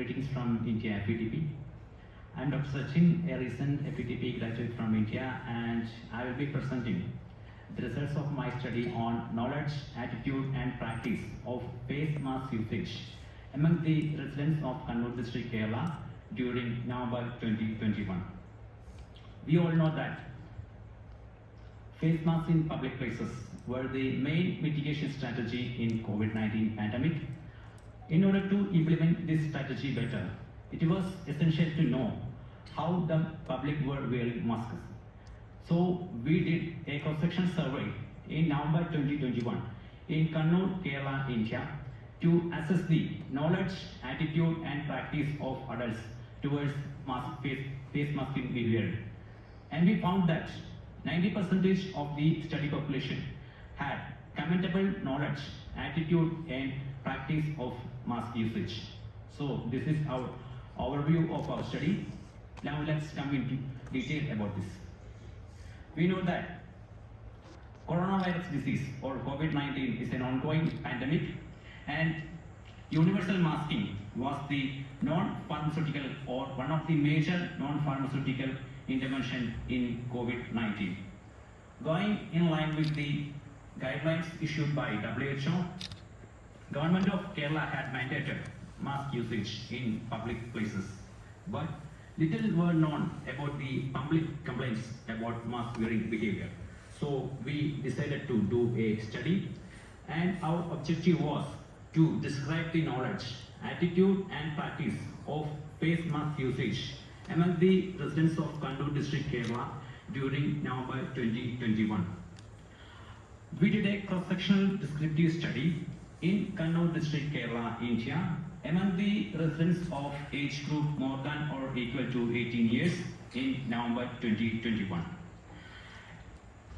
Greetings from India FETP. I'm Dr. Sachin, a recent FETP graduate from India, and I will be presenting the results of my study on knowledge, attitude, and practice of face mask usage among the residents of Kannur district, Kerala during November 2021. We all know that face masks in public places were the main mitigation strategy in COVID-19 pandemic. In order to implement this strategy better, it was essential to know how the public were wearing masks. So we did a cross-section survey in November 2021 in Kannur, Kerala, India to assess the knowledge, attitude and practice of adults towards face masking behavior. And we found that 90% of the study population had commendable knowledge, attitude and practice of mask usage. So this is our overview of our study. Now let's come into detail about this. We know that coronavirus disease or COVID-19 is an ongoing pandemic, and universal masking was the non-pharmaceutical or one of the major non-pharmaceutical intervention in COVID-19. Going in line with the guidelines issued by WHO, Government of Kerala had mandated mask usage in public places, but little were known about the public complaints about mask wearing behavior. So we decided to do a study, and our objective was to describe the knowledge, attitude and practice of face mask usage among the residents of Kannur district, Kerala during November 2021. We did a cross-sectional descriptive study in Kannur district, Kerala, India, among the residents of age group more than or equal to 18 years in November 2021.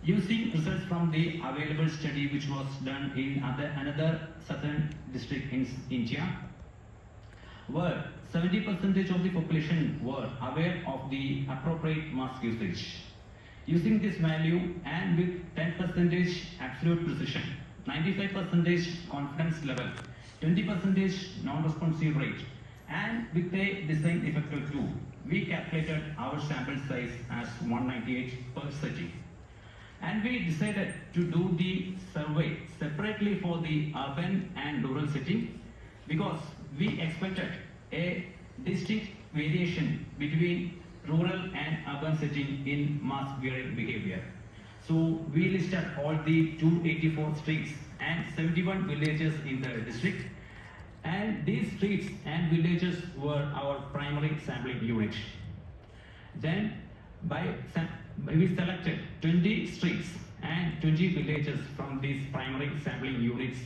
Using results from the available study which was done in another southern district in India, where 70% of the population were aware of the appropriate mask usage. Using this value and with 10% absolute precision, 95% confidence level, 20% non-responsive rate, and with a design effector tool, we calculated our sample size as 198 per setting. And we decided to do the survey separately for the urban and rural setting because we expected a distinct variation between rural and urban setting in mask wearing behavior. So we listed all the 284 streets and 71 villages in the district, and these streets and villages were our primary sampling unit. Then we selected 20 streets and 20 villages from these primary sampling units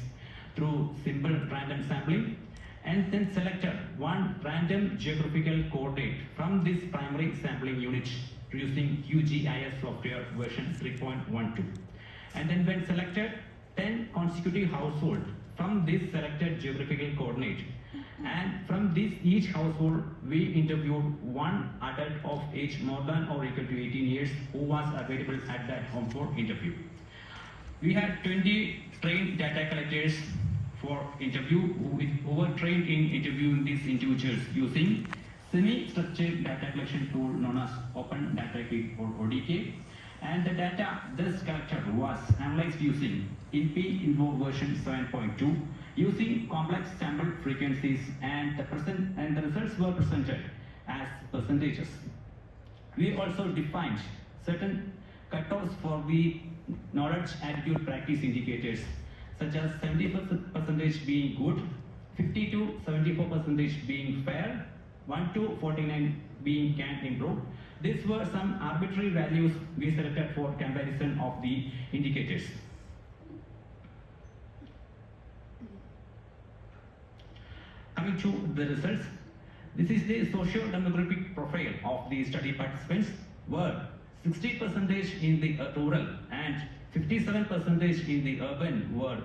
through simple random sampling, and then selected one random geographical coordinate from this primary sampling unit using QGIS software version 3.12. And then when selected 10 consecutive households from this selected geographical coordinate, and from this each household we interviewed one adult of age more than or equal to 18 years who was available at that home for interview. We had 20 trained data collectors for interview who were trained in interviewing these individuals using semi-structured data collection tool known as Open Data Kit or ODK, and the data thus collected was analyzed using INPI-Info version 7.2 using complex sample frequencies, and the results were presented as percentages. We also defined certain cutoffs for the knowledge, attitude, practice indicators such as 70% being good, 50 to 74% being fair, 1 to 49 being can improve. These were some arbitrary values we selected for comparison of the indicators. Coming to the results, this is the socio-demographic profile of the study participants, where 60% in the rural and 57% in the urban were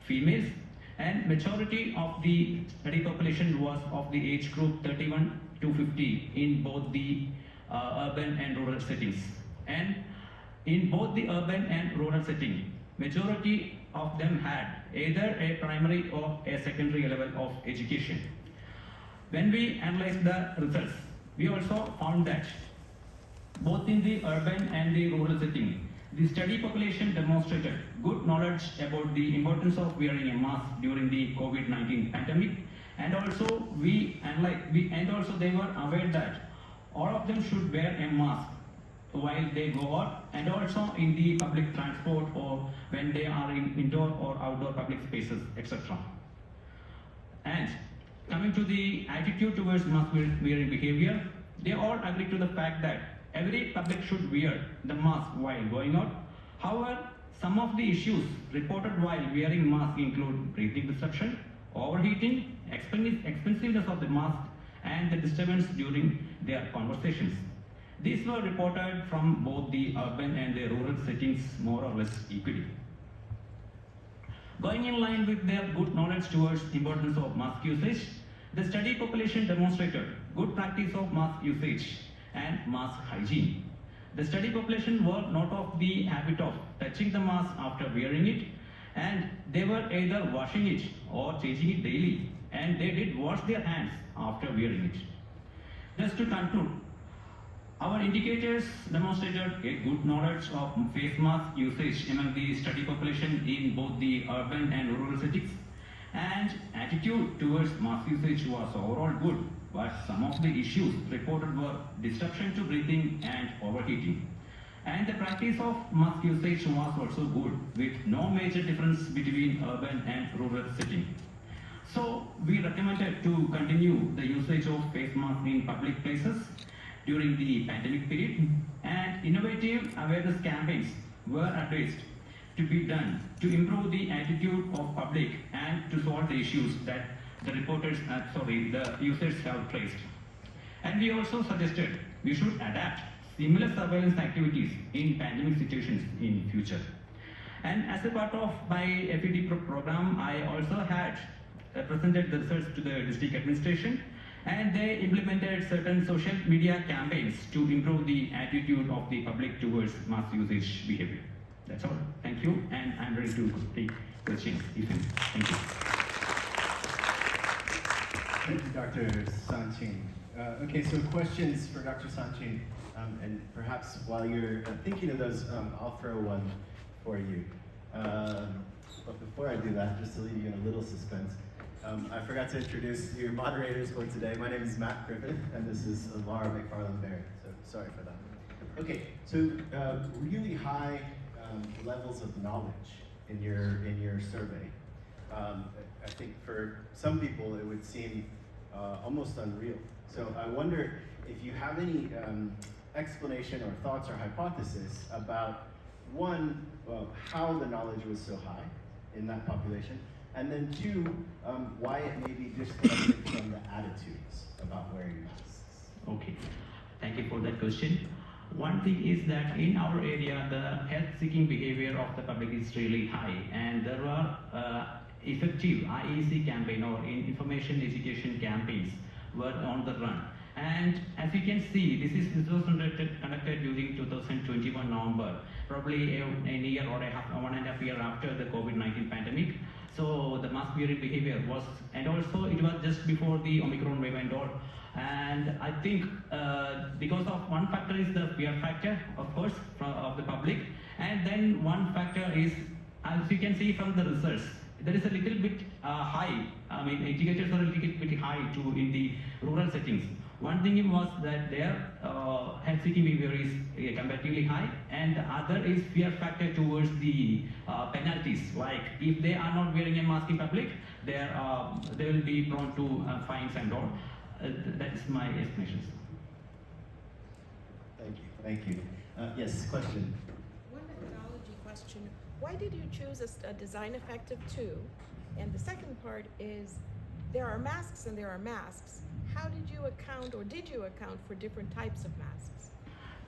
females, and majority of the study population was of the age group 31 to 50 in both the urban and rural settings. And in both the urban and rural setting, majority of them had either a primary or a secondary level of education. When we analyzed the results, we also found that both in the urban and the rural setting, the study population demonstrated good knowledge about the importance of wearing a mask during the COVID-19 pandemic, and also they were aware that all of them should wear a mask while they go out, and also in the public transport or when they are in indoor or outdoor public spaces, etc. And coming to the attitude towards mask wearing behavior, they all agree to the fact that every public should wear the mask while going out. However, some of the issues reported while wearing mask include breathing disruption, overheating, expensiveness of the mask, and the disturbance during their conversations. These were reported from both the urban and the rural settings more or less equally. Going in line with their good knowledge towards importance of mask usage, the study population demonstrated good practice of mask usage and mask hygiene. The study population were not of the habit of touching the mask after wearing it, and they were either washing it or changing it daily, and they did wash their hands after wearing it. Just to conclude, our indicators demonstrated a good knowledge of face mask usage among the study population in both the urban and rural settings, and attitude towards mask usage was overall good, but some of the issues reported were disruption to breathing and overheating. And the practice of mask usage was also good, with no major difference between urban and rural setting. So we recommended to continue the usage of face masks in public places during the pandemic period, and innovative awareness campaigns were advised to be done to improve the attitude of public and to solve the issues that the users have traced. And we also suggested we should adapt similar surveillance activities in pandemic situations in future. And as a part of my FED program, I also had presented the results to the district administration, and they implemented certain social media campaigns to improve the attitude of the public towards mask usage behavior. That's all. Thank you, and I'm ready to take questions if any. Thank you. Thank you, Dr. Sachin. Okay, so questions for Dr. Sachin, and perhaps while you're thinking of those, I'll throw one for you. But before I do that, just to leave you in a little suspense, I forgot to introduce your moderators for today. My name is Matt Griffith, and this is Laura McFarland-Barrett, so sorry for that. Okay, so really high levels of knowledge in your survey. I think for some people it would seem almost unreal. So I wonder if you have any explanation or thoughts or hypothesis about, one, how the knowledge was so high in that population, and then two, why it may be disconnected from the attitudes about wearing masks. Okay, thank you for that question. One thing is that in our area, the health-seeking behavior of the public is really high, and there are effective IEC campaign or information education campaigns were on the run. And as you can see, this was conducted during 2021 November, probably a year or 1.5 years after the COVID-19 pandemic. So the mask wearing behavior was, and also it was just before the Omicron wave and all. And I think because of one factor is the fear factor, of course, of the public, and then one factor is, as you can see from the results, there is a little bit high. I mean, indicators are a little bit high too in the rural settings. One thing was that their health-seeking behavior is comparatively high, and the other is fear factor towards the penalties. Like if they are not wearing a mask in public, they will be prone to fines and all. That is my explanation. Thank you. Yes, question. One methodology question. Why did you choose a design effective 2? And the second part is, there are masks and there are masks. How did you account, or did you account for different types of masks?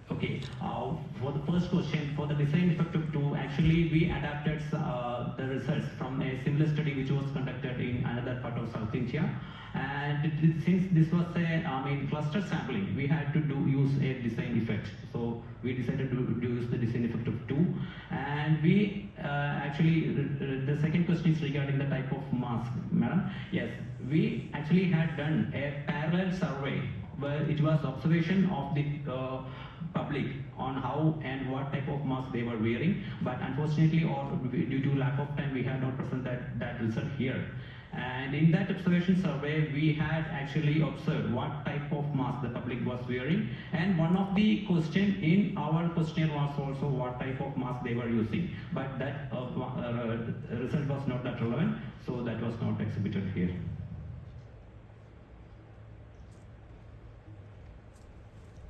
Okay, for the first question, for the design effective 2, actually we adapted the results from a similar study which was conducted in another part of South India. And since this was a cluster sampling, we had to use a design effect. So we decided to use the design effect of 2. And we actually, the second question is regarding the type of mask, madam. Yes, we actually had done a parallel survey where it was observation of the public on how and what type of mask they were wearing, but unfortunately or due to lack of time we have not presented that result here. And in that observation survey, we had actually observed what type of mask the public was wearing, and one of the question in our questionnaire was also what type of mask they were using, but that result was not that relevant, so that was not exhibited here.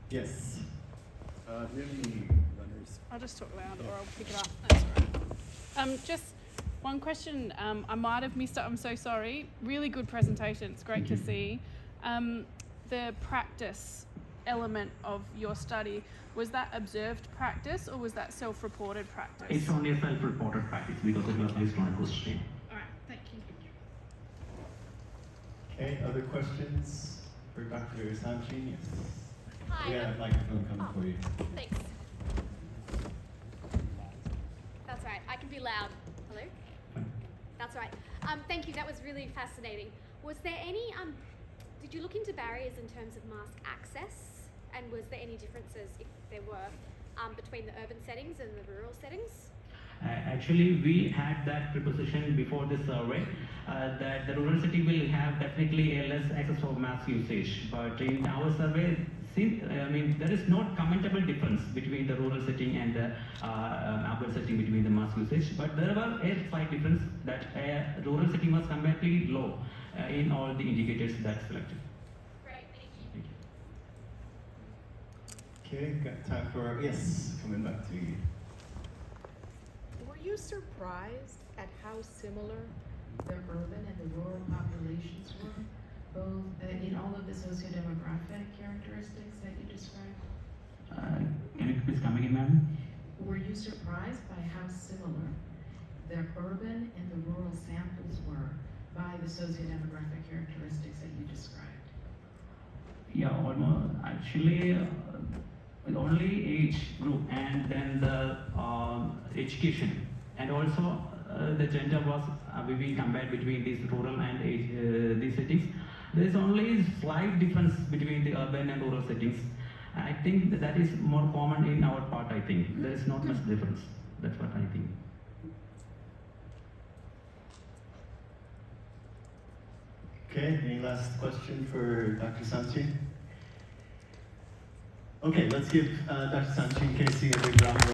Yes. Do you have any runners? I'll just talk loud or I'll pick it up. That's all right. Just one question. I might have missed it. I'm so sorry. Really good presentation. It's great to see. The practice element of your study, was that observed practice or was that self-reported practice? It's only a self-reported practice because it was based on a questionnaire. All right. Thank you. Okay, other questions for Dr. Sachin? Yes. Hi. We got a microphone coming for you. Thanks. That's right. I can be loud. Hello? That's right. Thank you. That was really fascinating. Was there any, did you look into barriers in terms of mask access? And was there any differences, if there were, between the urban settings and the rural settings? Actually, we had that preposition before this survey that the rural city will have definitely a less access for mask usage. But in our survey, there is no commentable difference between the rural setting and the urban setting between the mask usage. But there were a slight difference that rural setting was comparatively low in all the indicators that selected. Great, thank you. Thank you. Okay, got time for, yes, coming back to you. Were you surprised at how similar the urban and the rural populations were, both in all of the socio-demographic characteristics that you described? Can you please come again, ma'am? Were you surprised by how similar the urban and the rural samples were by the socio-demographic characteristics that you described? Yeah, almost. Actually, only age group and then the education and also the gender was being compared between these rural and these settings. There is only slight difference between the urban and rural settings. I think that is more common in our part. I think there is not much difference. That's what I think. Okay, any last question for Dr. Sachin? Okay, let's give Dr. Sachin Casey a big round of applause.